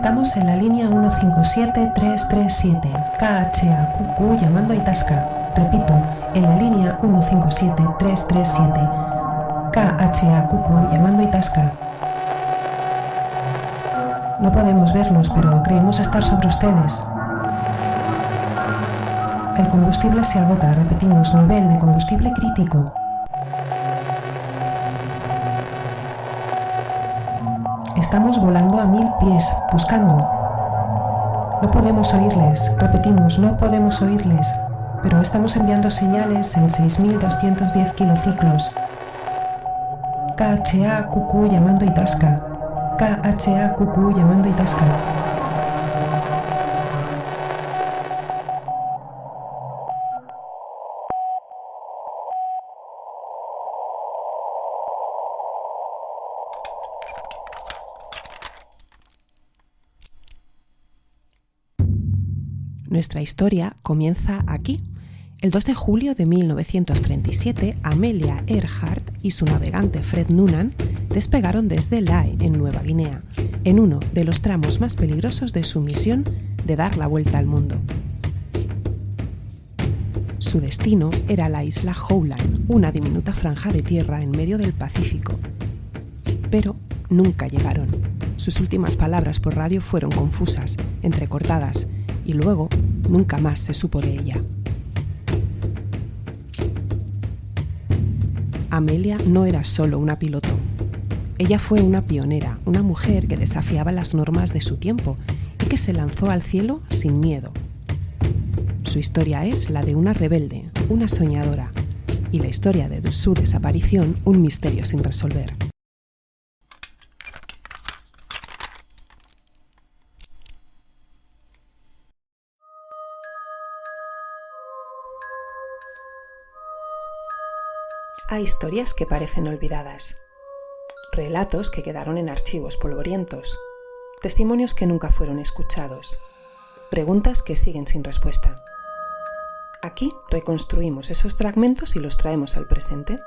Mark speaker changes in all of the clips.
Speaker 1: Estamos en la línea 157337, KHAQQ llamando a Itasca. Repito, en la línea 157337, KHAQQ llamando a Itasca. No podemos verlos, pero creemos estar sobre ustedes. El combustible se agota, repetimos, nivel de combustible crítico. Estamos volando a 1000 pies, buscando. No podemos oírles, repetimos, no podemos oírles, pero estamos enviando señales en 6210 kilociclos. KHAQQ llamando a Itasca. KHAQQ llamando a Itasca. Nuestra historia comienza aquí. El 2 de julio de 1937, Amelia Earhart y su navegante Fred Noonan despegaron desde Lae, en Nueva Guinea, en uno de los tramos más peligrosos de su misión de dar la vuelta al mundo. Su destino era la isla Howland, una diminuta franja de tierra en medio del Pacífico. Pero nunca llegaron. Sus últimas palabras por radio fueron confusas, entrecortadas, y luego nunca más se supo de ella. Amelia no era solo una piloto. Ella fue una pionera, una mujer que desafiaba las normas de su tiempo y que se lanzó al cielo sin miedo. Su historia es la de una rebelde, una soñadora, y la historia de su desaparición un misterio sin resolver. Hay historias que parecen olvidadas, relatos que quedaron en archivos polvorientos, testimonios que nunca fueron escuchados, preguntas que siguen sin respuesta. Aquí reconstruimos esos fragmentos y los traemos al presente.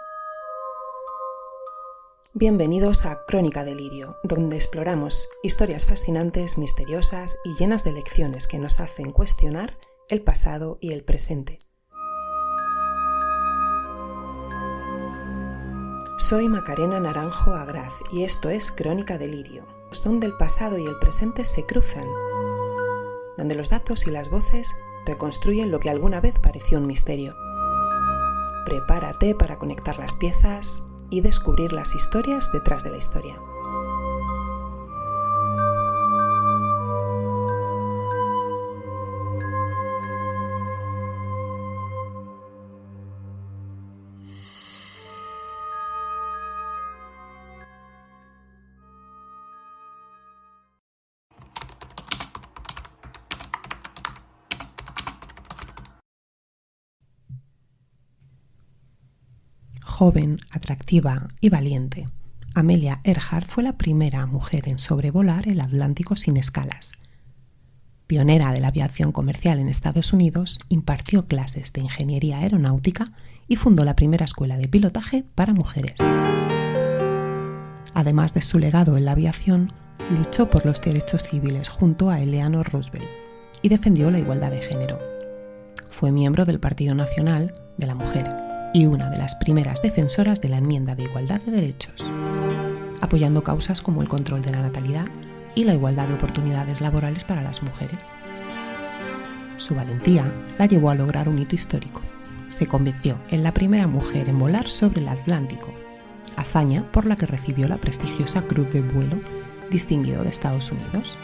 Speaker 1: Bienvenidos a Crónica Delirio, donde exploramos historias fascinantes, misteriosas y llenas de lecciones que nos hacen cuestionar el pasado y el presente. Soy Macarena Naranjo Agraz y esto es Crónica Delirio, donde el pasado y el presente se cruzan, donde los datos y las voces reconstruyen lo que alguna vez pareció un misterio. Prepárate para conectar las piezas y descubrir las historias detrás de la historia. Joven, atractiva y valiente, Amelia Earhart fue la primera mujer en sobrevolar el Atlántico sin escalas. Pionera de la aviación comercial en Estados Unidos, impartió clases de ingeniería aeronáutica y fundó la primera escuela de pilotaje para mujeres. Además de su legado en la aviación, luchó por los derechos civiles junto a Eleanor Roosevelt y defendió la igualdad de género. Fue miembro del Partido Nacional de la Mujer y una de las primeras defensoras de la enmienda de igualdad de derechos, apoyando causas como el control de la natalidad y la igualdad de oportunidades laborales para las mujeres. Su valentía la llevó a lograr un hito histórico. Se convirtió en la primera mujer en volar sobre el Atlántico, hazaña por la que recibió la prestigiosa Cruz de Vuelo Distinguido de Estados Unidos.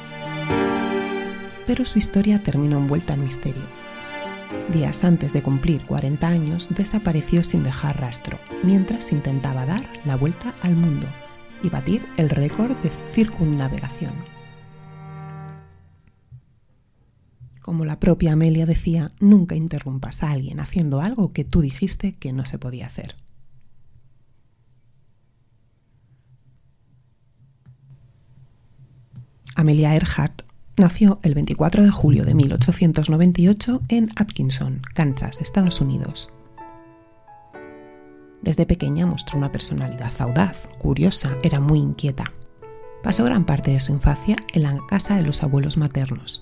Speaker 1: Pero su historia terminó envuelta en misterio. Días antes de cumplir 40 años, desapareció sin dejar rastro, mientras intentaba dar la vuelta al mundo y batir el récord de circunnavegación. Como la propia Amelia decía, nunca interrumpas a alguien haciendo algo que tú dijiste que no se podía hacer. Amelia Earhart nació el 24 de julio de 1898 en Atkinson, Kansas, Estados Unidos. Desde pequeña mostró una personalidad audaz, curiosa, era muy inquieta. Pasó gran parte de su infancia en la casa de los abuelos maternos,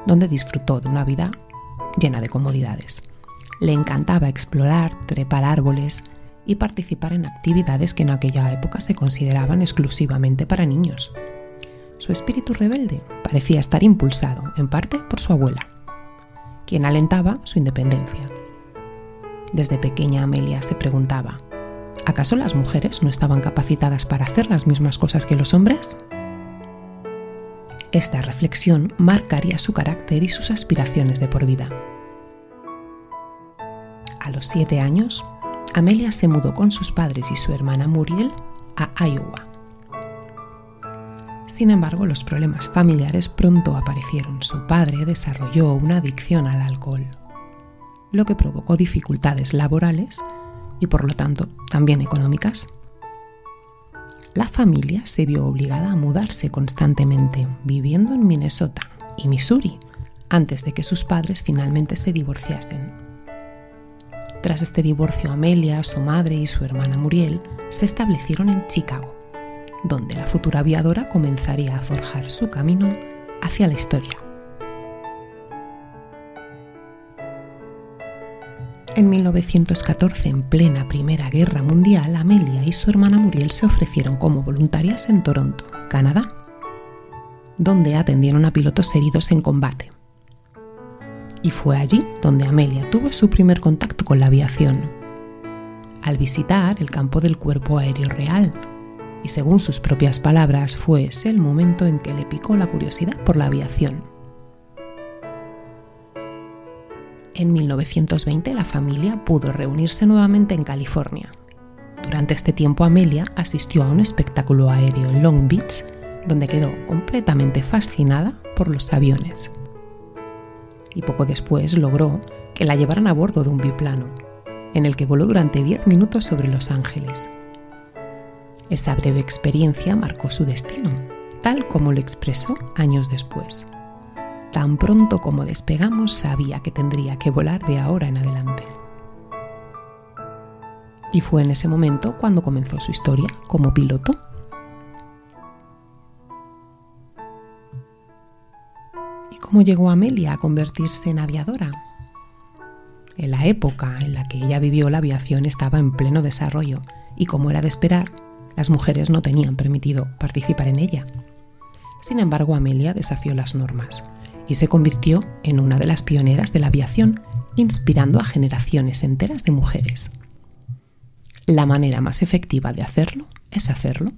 Speaker 1: donde disfrutó de una vida llena de comodidades. Le encantaba explorar, trepar árboles y participar en actividades que en aquella época se consideraban exclusivamente para niños. Su espíritu rebelde parecía estar impulsado, en parte, por su abuela, quien alentaba su independencia. Desde pequeña Amelia se preguntaba: ¿acaso las mujeres no estaban capacitadas para hacer las mismas cosas que los hombres? Esta reflexión marcaría su carácter y sus aspiraciones de por vida. A los 7 años, Amelia se mudó con sus padres y su hermana Muriel a Iowa. Sin embargo, los problemas familiares pronto aparecieron. Su padre desarrolló una adicción al alcohol, lo que provocó dificultades laborales y, por lo tanto, también económicas. La familia se vio obligada a mudarse constantemente, viviendo en Minnesota y Missouri, antes de que sus padres finalmente se divorciasen. Tras este divorcio, Amelia, su madre y su hermana Muriel se establecieron en Chicago, donde la futura aviadora comenzaría a forjar su camino hacia la historia. En 1914, en plena Primera Guerra Mundial, Amelia y su hermana Muriel se ofrecieron como voluntarias en Toronto, Canadá, donde atendieron a pilotos heridos en combate. Y fue allí donde Amelia tuvo su primer contacto con la aviación, al visitar el campo del Cuerpo Aéreo Real, y según sus propias palabras, fue ese el momento en que le picó la curiosidad por la aviación. En 1920 la familia pudo reunirse nuevamente en California. Durante este tiempo Amelia asistió a un espectáculo aéreo en Long Beach, donde quedó completamente fascinada por los aviones. Y poco después logró que la llevaran a bordo de un biplano, en el que voló durante 10 minutos sobre Los Ángeles. Esa breve experiencia marcó su destino, tal como lo expresó años después. Tan pronto como despegamos sabía que tendría que volar de ahora en adelante. Y fue en ese momento cuando comenzó su historia como piloto. ¿Y cómo llegó Amelia a convertirse en aviadora? En la época en la que ella vivió, la aviación estaba en pleno desarrollo y, como era de esperar, las mujeres no tenían permitido participar en ella. Sin embargo, Amelia desafió las normas y se convirtió en una de las pioneras de la aviación, inspirando a generaciones enteras de mujeres. La manera más efectiva de hacerlo es hacerlo.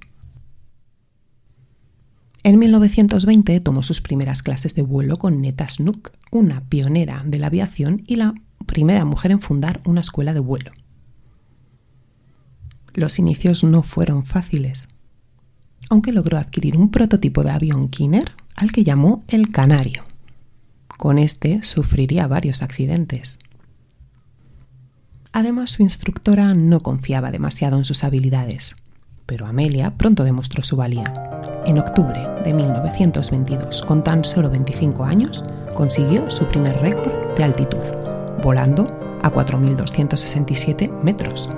Speaker 1: En 1920 tomó sus primeras clases de vuelo con Netta Snook, una pionera de la aviación y la primera mujer en fundar una escuela de vuelo. Los inicios no fueron fáciles, aunque logró adquirir un prototipo de avión Kinner al que llamó el Canario. Con este sufriría varios accidentes. Además, su instructora no confiaba demasiado en sus habilidades, pero Amelia pronto demostró su valía. En octubre de 1922, con tan solo 25 años, consiguió su primer récord de altitud, volando a 4.267 metros.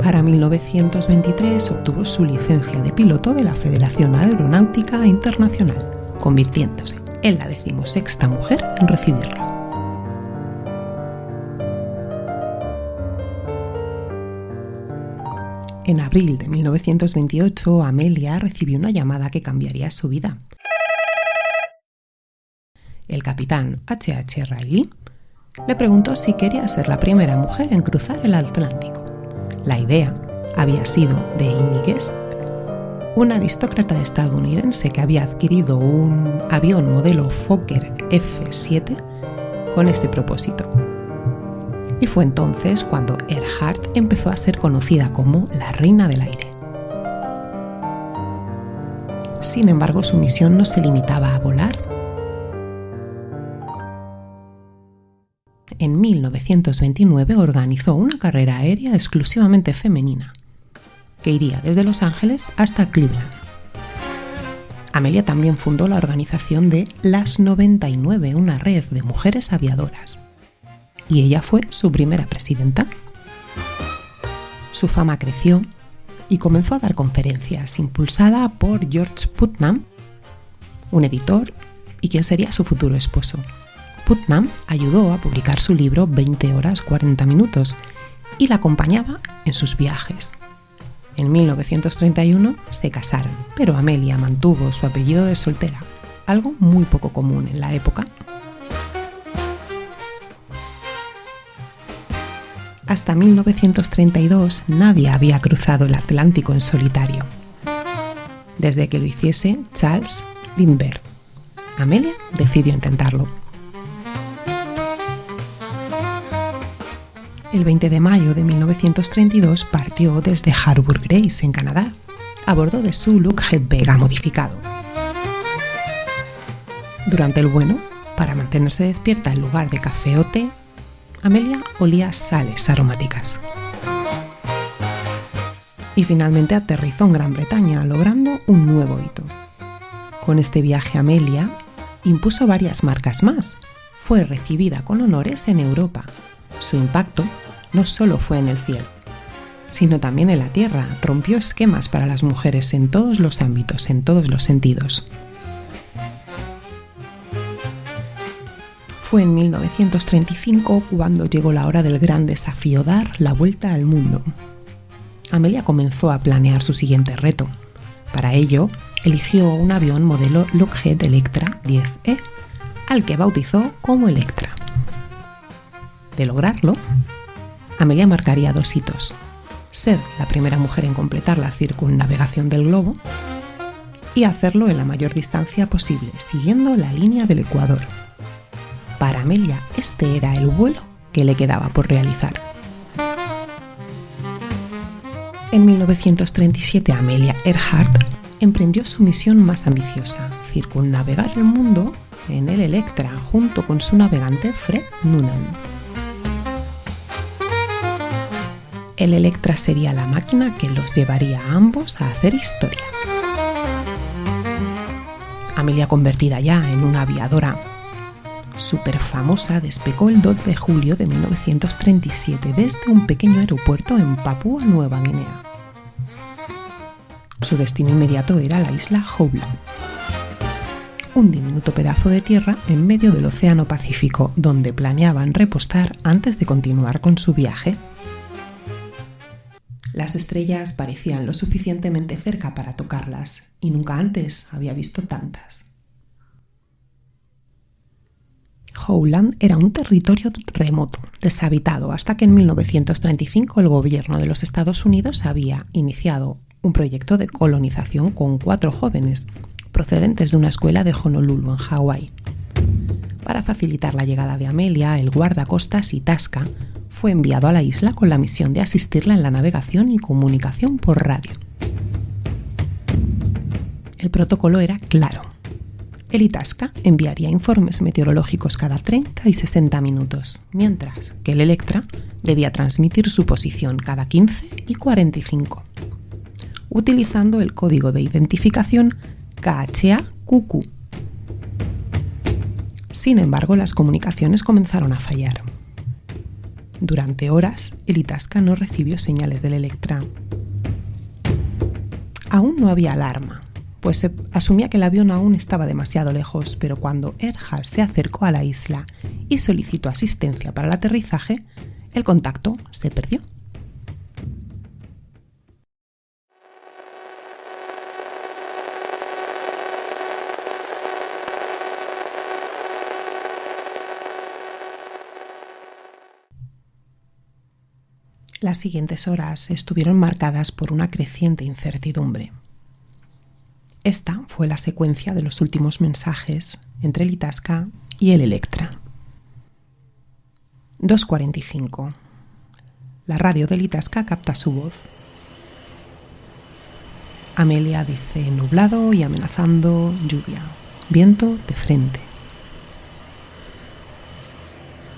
Speaker 1: Para 1923 obtuvo su licencia de piloto de la Federación Aeronáutica Internacional, convirtiéndose en la 16ª mujer en recibirla. En abril de 1928, Amelia recibió una llamada que cambiaría su vida. El capitán H.H. Riley le preguntó si quería ser la primera mujer en cruzar el Atlántico. La idea había sido de Amy Guest, una aristócrata estadounidense que había adquirido un avión modelo Fokker F-7 con ese propósito. Y fue entonces cuando Earhart empezó a ser conocida como la Reina del Aire. Sin embargo, su misión no se limitaba a volar. En 1929 organizó una carrera aérea exclusivamente femenina, que iría desde Los Ángeles hasta Cleveland. Amelia también fundó la organización de Las 99, una red de mujeres aviadoras, y ella fue su primera presidenta. Su fama creció y comenzó a dar conferencias, impulsada por George Putnam, un editor y quien sería su futuro esposo. Putnam ayudó a publicar su libro 20 horas 40 minutos y la acompañaba en sus viajes. En 1931 se casaron, pero Amelia mantuvo su apellido de soltera, algo muy poco común en la época. Hasta 1932 nadie había cruzado el Atlántico en solitario, desde que lo hiciese Charles Lindbergh. Amelia decidió intentarlo. El 20 de mayo de 1932 partió desde Harbour Grace, en Canadá, a bordo de su Lockheed Vega modificado. Durante el vuelo, para mantenerse despierta en lugar de café o té, Amelia olía sales aromáticas. Y finalmente aterrizó en Gran Bretaña, logrando un nuevo hito. Con este viaje Amelia impuso varias marcas más. Fue recibida con honores en Europa. Su impacto no solo fue en el cielo, sino también en la tierra. Rompió esquemas para las mujeres en todos los ámbitos, en todos los sentidos. Fue en 1935 cuando llegó la hora del gran desafío, dar la vuelta al mundo. Amelia comenzó a planear su siguiente reto. Para ello, eligió un avión modelo Lockheed Electra 10E, al que bautizó como Electra. De lograrlo, Amelia marcaría 2 hitos: ser la primera mujer en completar la circunnavegación del globo y hacerlo en la mayor distancia posible, siguiendo la línea del Ecuador. Para Amelia, este era el vuelo que le quedaba por realizar. En 1937, Amelia Earhart emprendió su misión más ambiciosa: circunnavegar el mundo en el Electra junto con su navegante Fred Noonan. El Electra sería la máquina que los llevaría a ambos a hacer historia. Amelia, convertida ya en una aviadora súper famosa, despegó el 2 de julio de 1937 desde un pequeño aeropuerto en Papúa Nueva Guinea. Su destino inmediato era la isla Howland, un diminuto pedazo de tierra en medio del Océano Pacífico, donde planeaban repostar antes de continuar con su viaje. Las estrellas parecían lo suficientemente cerca para tocarlas, y nunca antes había visto tantas. Howland era un territorio remoto, deshabitado, hasta que en 1935 el gobierno de los Estados Unidos había iniciado un proyecto de colonización con 4 jóvenes procedentes de una escuela de Honolulu, en Hawái. Para facilitar la llegada de Amelia, el guardacostas Itasca fue enviado a la isla con la misión de asistirla en la navegación y comunicación por radio. El protocolo era claro. El Itasca enviaría informes meteorológicos cada 30 y 60 minutos, mientras que el Electra debía transmitir su posición cada 15 y 45, utilizando el código de identificación KHA-QQ. Sin embargo, las comunicaciones comenzaron a fallar. Durante horas, el Itasca no recibió señales del Electra. Aún no había alarma, pues se asumía que el avión aún estaba demasiado lejos, pero cuando Earhart se acercó a la isla y solicitó asistencia para el aterrizaje, el contacto se perdió. Las siguientes horas estuvieron marcadas por una creciente incertidumbre. Esta fue la secuencia de los últimos mensajes entre el Itasca y el Electra. 2:45. La radio del Itasca capta su voz. Amelia dice nublado y amenazando lluvia. Viento de frente.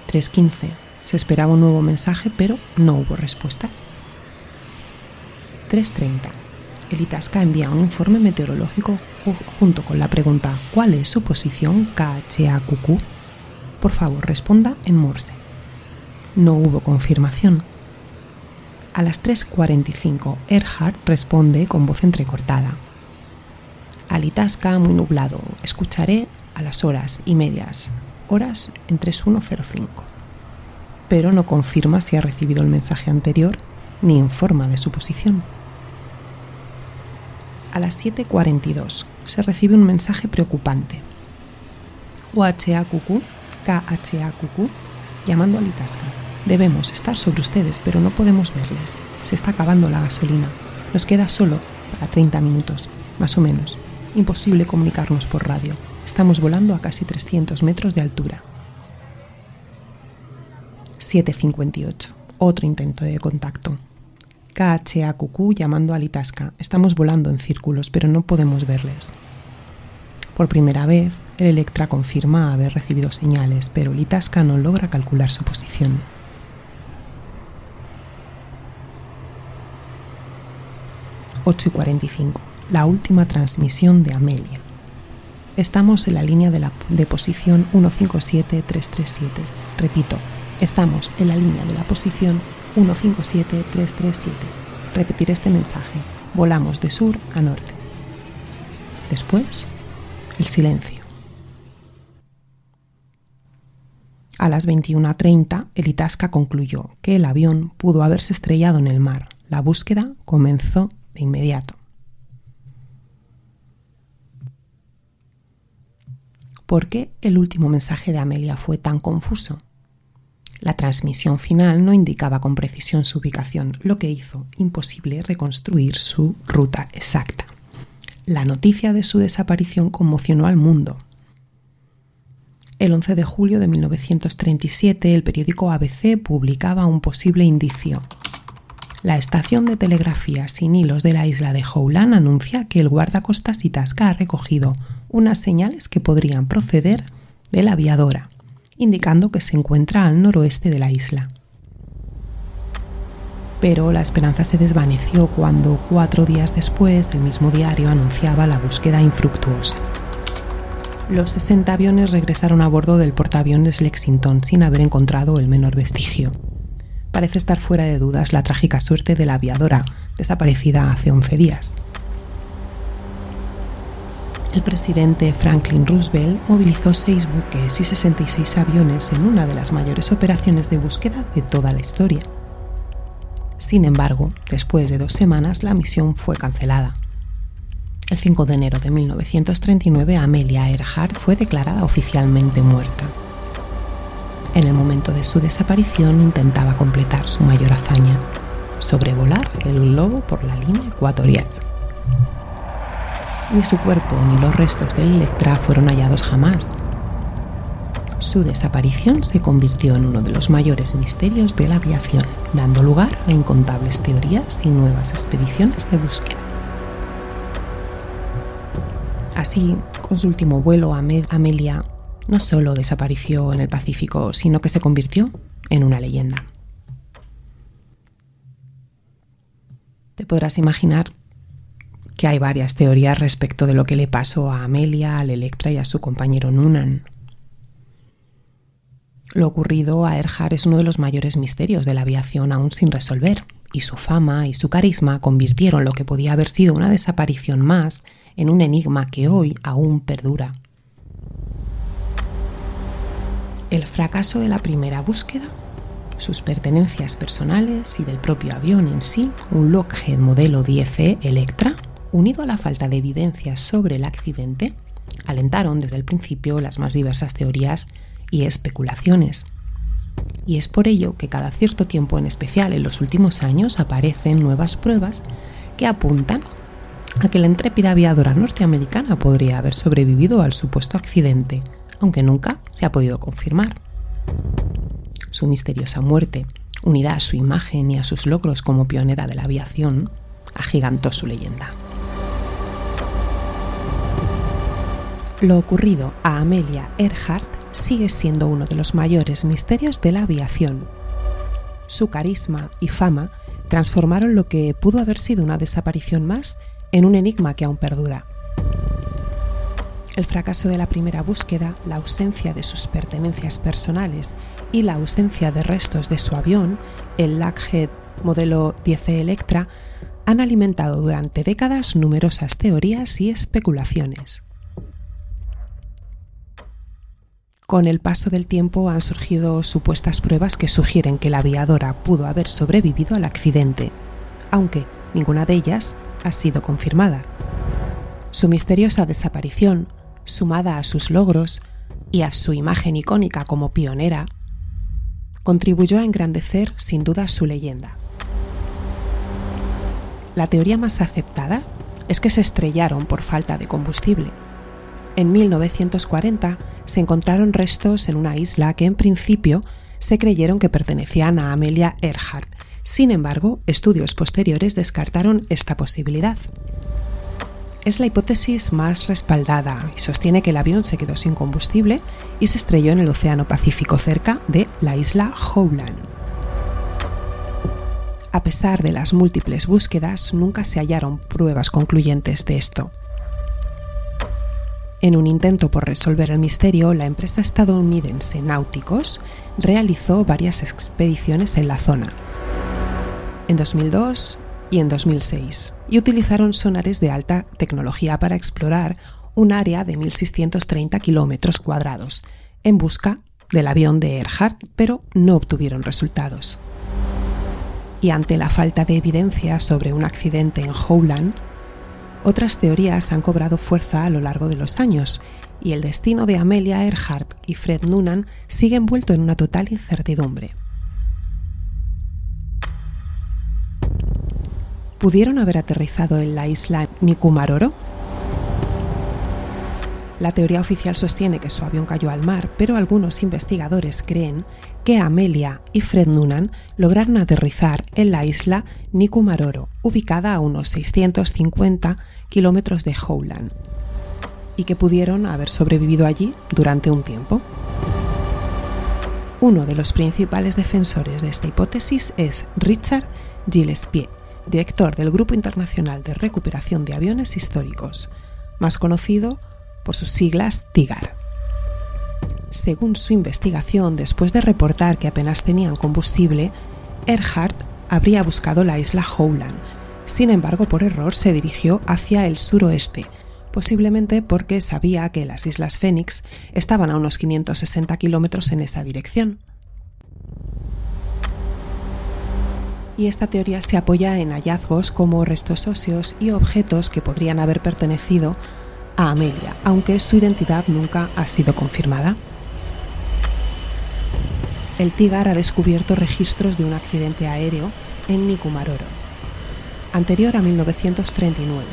Speaker 1: 3:15. Se esperaba un nuevo mensaje, pero no hubo respuesta. 3:30. El Itasca envía un informe meteorológico junto con la pregunta ¿cuál es su posición KHA-QQ? Por favor, responda en Morse. No hubo confirmación. A las 3:45, Earhart responde con voz entrecortada. Al Itasca muy nublado, escucharé a las horas y medias, horas en 3105. Pero no confirma si ha recibido el mensaje anterior ni informa de su posición. A las 7:42 se recibe un mensaje preocupante. UHAQQ, KHAQQ, llamando al Itasca. Debemos estar sobre ustedes, pero no podemos verles. Se está acabando la gasolina. Nos queda solo para 30 minutos, más o menos. Imposible comunicarnos por radio. Estamos volando a casi 300 metros de altura. 7:58. Otro intento de contacto. KHAQQ llamando al Itasca. Estamos volando en círculos, pero no podemos verles. Por primera vez, el Electra confirma haber recibido señales, pero el Itasca no logra calcular su posición. 8:45. La última transmisión de Amelia. Estamos en la línea de posición 157337. Repito, estamos en la línea de la posición 157337. Repetiré este mensaje. Volamos de sur a norte. Después, el silencio. A las 21:30, el Itasca concluyó que el avión pudo haberse estrellado en el mar. La búsqueda comenzó de inmediato. ¿Por qué el último mensaje de Amelia fue tan confuso? La transmisión final no indicaba con precisión su ubicación, lo que hizo imposible reconstruir su ruta exacta. La noticia de su desaparición conmocionó al mundo. El 11 de julio de 1937, el periódico ABC publicaba un posible indicio. La estación de telegrafía sin hilos de la isla de Howland anuncia que el guardacostas Itasca ha recogido unas señales que podrían proceder de la aviadora, indicando que se encuentra al noroeste de la isla. Pero la esperanza se desvaneció cuando 4 días después el mismo diario anunciaba la búsqueda infructuosa. Los 60 aviones regresaron a bordo del portaaviones Lexington sin haber encontrado el menor vestigio. Parece estar fuera de dudas la trágica suerte de la aviadora, desaparecida hace 11 días. El presidente Franklin Roosevelt movilizó 6 buques y 66 aviones en una de las mayores operaciones de búsqueda de toda la historia. Sin embargo, después de 2 semanas, la misión fue cancelada. El 5 de enero de 1939, Amelia Earhart fue declarada oficialmente muerta. En el momento de su desaparición intentaba completar su mayor hazaña, sobrevolar el globo por la línea ecuatorial. Ni su cuerpo ni los restos del Electra fueron hallados jamás. Su desaparición se convirtió en uno de los mayores misterios de la aviación, dando lugar a incontables teorías y nuevas expediciones de búsqueda. Así, con su último vuelo, Amelia no solo desapareció en el Pacífico, sino que se convirtió en una leyenda. Te podrás imaginar que hay varias teorías respecto de lo que le pasó a Amelia, al Electra y a su compañero Noonan. Lo ocurrido a Earhart es uno de los mayores misterios de la aviación aún sin resolver, y su fama y su carisma convirtieron lo que podía haber sido una desaparición más en un enigma que hoy aún perdura. El fracaso de la primera búsqueda, sus pertenencias personales y del propio avión en sí, un Lockheed modelo 10E Electra, unido a la falta de evidencias sobre el accidente, alentaron desde el principio las más diversas teorías y especulaciones. Y es por ello que cada cierto tiempo, en especial en los últimos años, aparecen nuevas pruebas que apuntan a que la intrépida aviadora norteamericana podría haber sobrevivido al supuesto accidente, aunque nunca se ha podido confirmar. Su misteriosa muerte, unida a su imagen y a sus logros como pionera de la aviación, agigantó su leyenda. Lo ocurrido a Amelia Earhart sigue siendo uno de los mayores misterios de la aviación. Su carisma y fama transformaron lo que pudo haber sido una desaparición más en un enigma que aún perdura. El fracaso de la primera búsqueda, la ausencia de sus pertenencias personales y la ausencia de restos de su avión, el Lockheed modelo 10 Electra, han alimentado durante décadas numerosas teorías y especulaciones. Con el paso del tiempo han surgido supuestas pruebas que sugieren que la aviadora pudo haber sobrevivido al accidente, aunque ninguna de ellas ha sido confirmada. Su misteriosa desaparición, sumada a sus logros y a su imagen icónica como pionera, contribuyó a engrandecer sin duda su leyenda. La teoría más aceptada es que se estrellaron por falta de combustible. En 1940 se encontraron restos en una isla que en principio se creyeron que pertenecían a Amelia Earhart. Sin embargo, estudios posteriores descartaron esta posibilidad. Es la hipótesis más respaldada y sostiene que el avión se quedó sin combustible y se estrelló en el Océano Pacífico cerca de la isla Howland. A pesar de las múltiples búsquedas, nunca se hallaron pruebas concluyentes de esto. En un intento por resolver el misterio, la empresa estadounidense Nauticus realizó varias expediciones en la zona, en 2002 y en 2006, y utilizaron sonares de alta tecnología para explorar un área de 1.630 kilómetros cuadrados en busca del avión de Earhart, pero no obtuvieron resultados. Y ante la falta de evidencia sobre un accidente en Howland, otras teorías han cobrado fuerza a lo largo de los años, y el destino de Amelia Earhart y Fred Noonan sigue envuelto en una total incertidumbre. ¿Pudieron haber aterrizado en la isla Nikumaroro? La teoría oficial sostiene que su avión cayó al mar, pero algunos investigadores creen que Amelia y Fred Noonan lograron aterrizar en la isla Nikumaroro, ubicada a unos 650 kilómetros de Howland, y que pudieron haber sobrevivido allí durante un tiempo. Uno de los principales defensores de esta hipótesis es Richard Gillespie, director del Grupo Internacional de Recuperación de Aviones Históricos, más conocido por sus siglas TIGAR. Según su investigación, después de reportar que apenas tenían combustible, Earhart habría buscado la isla Howland. Sin embargo, por error se dirigió hacia el suroeste, posiblemente porque sabía que las Islas Phoenix estaban a unos 560 kilómetros en esa dirección. Y esta teoría se apoya en hallazgos como restos óseos y objetos que podrían haber pertenecido a Amelia, aunque su identidad nunca ha sido confirmada. El TIGAR ha descubierto registros de un accidente aéreo en Nikumaroro, anterior a 1939,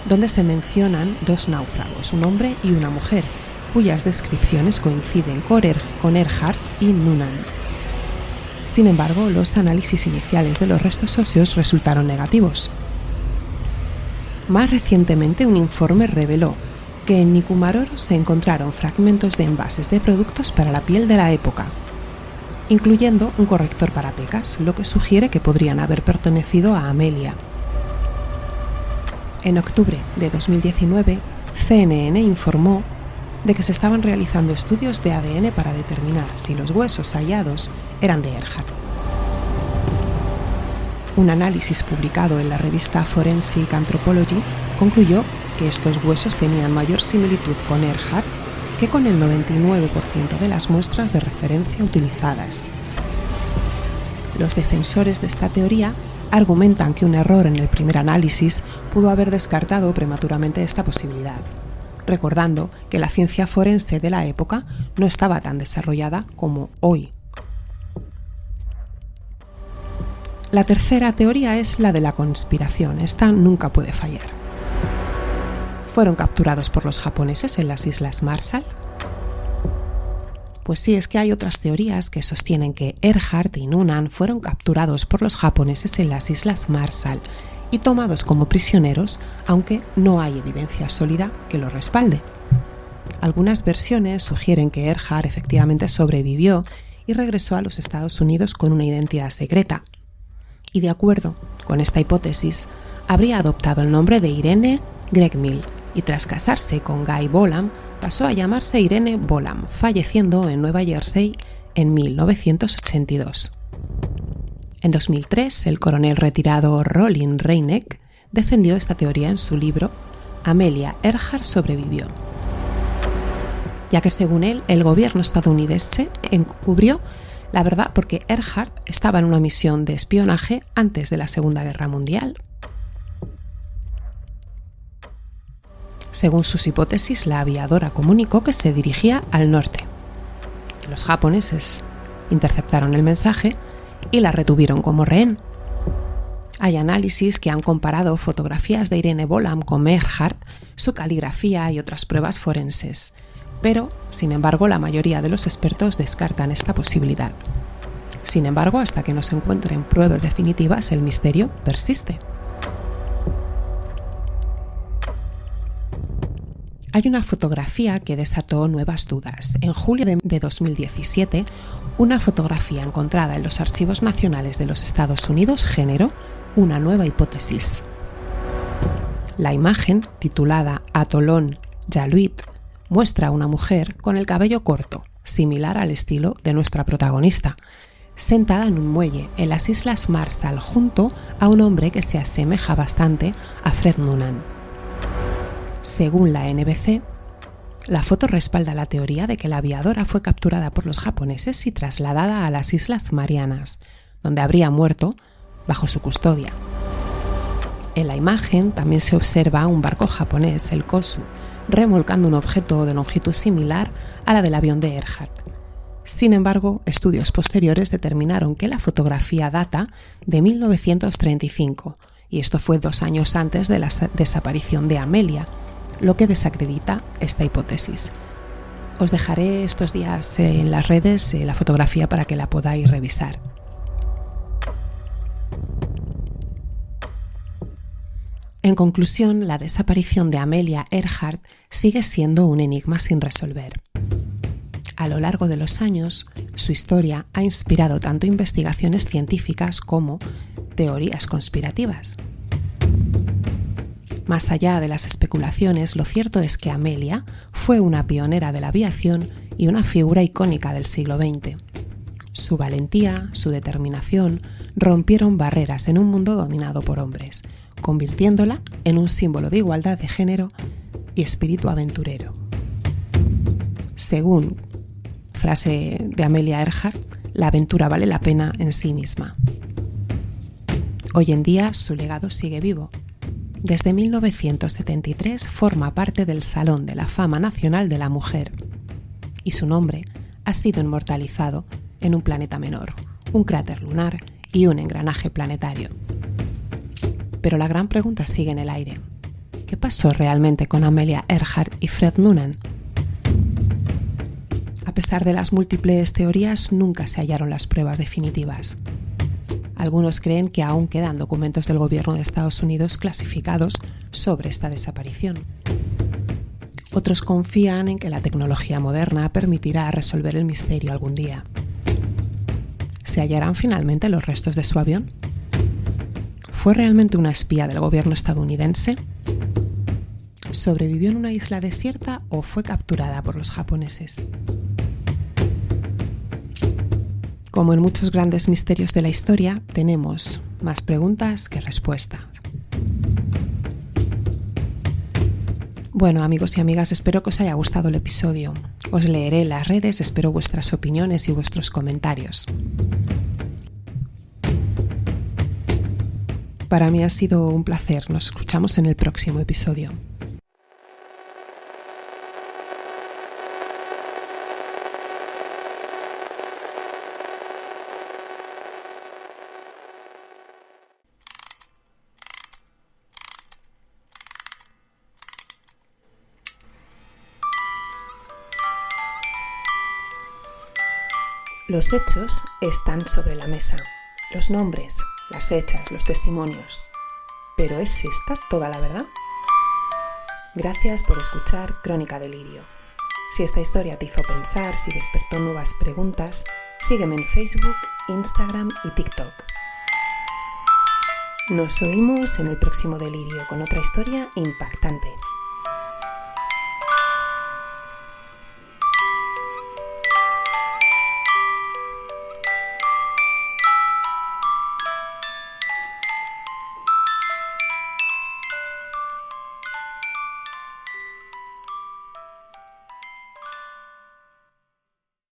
Speaker 1: donde se mencionan dos náufragos, un hombre y una mujer, cuyas descripciones coinciden con Earhart y Noonan. Sin embargo, los análisis iniciales de los restos óseos resultaron negativos. Más recientemente, un informe reveló que en Nikumaroro se encontraron fragmentos de envases de productos para la piel de la época, incluyendo un corrector para pecas, lo que sugiere que podrían haber pertenecido a Amelia. En octubre de 2019, CNN informó de que se estaban realizando estudios de ADN para determinar si los huesos hallados eran de Earhart. Un análisis publicado en la revista Forensic Anthropology concluyó que estos huesos tenían mayor similitud con Earhart que con el 99% de las muestras de referencia utilizadas. Los defensores de esta teoría argumentan que un error en el primer análisis pudo haber descartado prematuramente esta posibilidad, recordando que la ciencia forense de la época no estaba tan desarrollada como hoy. La tercera teoría es la de la conspiración. Esta nunca puede fallar. ¿Fueron capturados por los japoneses en las Islas Marshall? Pues sí, es que hay otras teorías que sostienen que Earhart y Noonan fueron capturados por los japoneses en las Islas Marshall y tomados como prisioneros, aunque no hay evidencia sólida que lo respalde. Algunas versiones sugieren que Earhart efectivamente sobrevivió y regresó a los Estados Unidos con una identidad secreta. Y de acuerdo con esta hipótesis, habría adoptado el nombre de Irene Gregmill y tras casarse con Guy Bolam pasó a llamarse Irene Bolam, falleciendo en Nueva Jersey en 1982. En 2003, el coronel retirado Roland Reineck defendió esta teoría en su libro Amelia Earhart sobrevivió, ya que según él, el gobierno estadounidense encubrió la verdad porque Earhart estaba en una misión de espionaje antes de la Segunda Guerra Mundial. Según sus hipótesis, la aviadora comunicó que se dirigía al norte. Los japoneses interceptaron el mensaje y la retuvieron como rehén. Hay análisis que han comparado fotografías de Irene Bolam con Earhart, su caligrafía y otras pruebas forenses, pero, sin embargo, la mayoría de los expertos descartan esta posibilidad. Sin embargo, hasta que no se encuentren pruebas definitivas, el misterio persiste. Hay una fotografía que desató nuevas dudas. En julio de 2017, una fotografía encontrada en los archivos nacionales de los Estados Unidos generó una nueva hipótesis. La imagen, titulada Atolón Yaluit, muestra a una mujer con el cabello corto, similar al estilo de nuestra protagonista, sentada en un muelle en las Islas Marshall junto a un hombre que se asemeja bastante a Fred Noonan. Según la NBC, la foto respalda la teoría de que la aviadora fue capturada por los japoneses y trasladada a las Islas Marianas, donde habría muerto bajo su custodia. En la imagen también se observa un barco japonés, el Kosu, remolcando un objeto de longitud similar a la del avión de Earhart. Sin embargo, estudios posteriores determinaron que la fotografía data de 1935, y esto fue 2 años antes de la desaparición de Amelia, lo que desacredita esta hipótesis. Os dejaré estos días en las redes la fotografía para que la podáis revisar. En conclusión, la desaparición de Amelia Earhart sigue siendo un enigma sin resolver. A lo largo de los años, su historia ha inspirado tanto investigaciones científicas como teorías conspirativas. Más allá de las especulaciones, lo cierto es que Amelia fue una pionera de la aviación y una figura icónica del siglo XX. Su valentía, su determinación, rompieron barreras en un mundo dominado por hombres, convirtiéndola en un símbolo de igualdad de género y espíritu aventurero. Según frase de Amelia Earhart, la aventura vale la pena en sí misma. Hoy en día su legado sigue vivo. Desde 1973 forma parte del Salón de la Fama Nacional de la Mujer y su nombre ha sido inmortalizado en un planeta menor, un cráter lunar y un engranaje planetario. Pero la gran pregunta sigue en el aire. ¿Qué pasó realmente con Amelia Earhart y Fred Noonan? A pesar de las múltiples teorías, nunca se hallaron las pruebas definitivas. Algunos creen que aún quedan documentos del gobierno de Estados Unidos clasificados sobre esta desaparición. Otros confían en que la tecnología moderna permitirá resolver el misterio algún día. ¿Se hallarán finalmente los restos de su avión? ¿Fue realmente una espía del gobierno estadounidense? ¿Sobrevivió en una isla desierta o fue capturada por los japoneses? Como en muchos grandes misterios de la historia, tenemos más preguntas que respuestas. Bueno, amigos y amigas, espero que os haya gustado el episodio. Os leeré en las redes, espero vuestras opiniones y vuestros comentarios. Para mí ha sido un placer. Nos escuchamos en el próximo episodio. Los hechos están sobre la mesa, los nombres, las fechas, los testimonios. ¿Pero es esta toda la verdad? Gracias por escuchar Crónica Delirio. Si esta historia te hizo pensar, si despertó nuevas preguntas, sígueme en Facebook, Instagram y TikTok. Nos oímos en el próximo Delirio con otra historia impactante.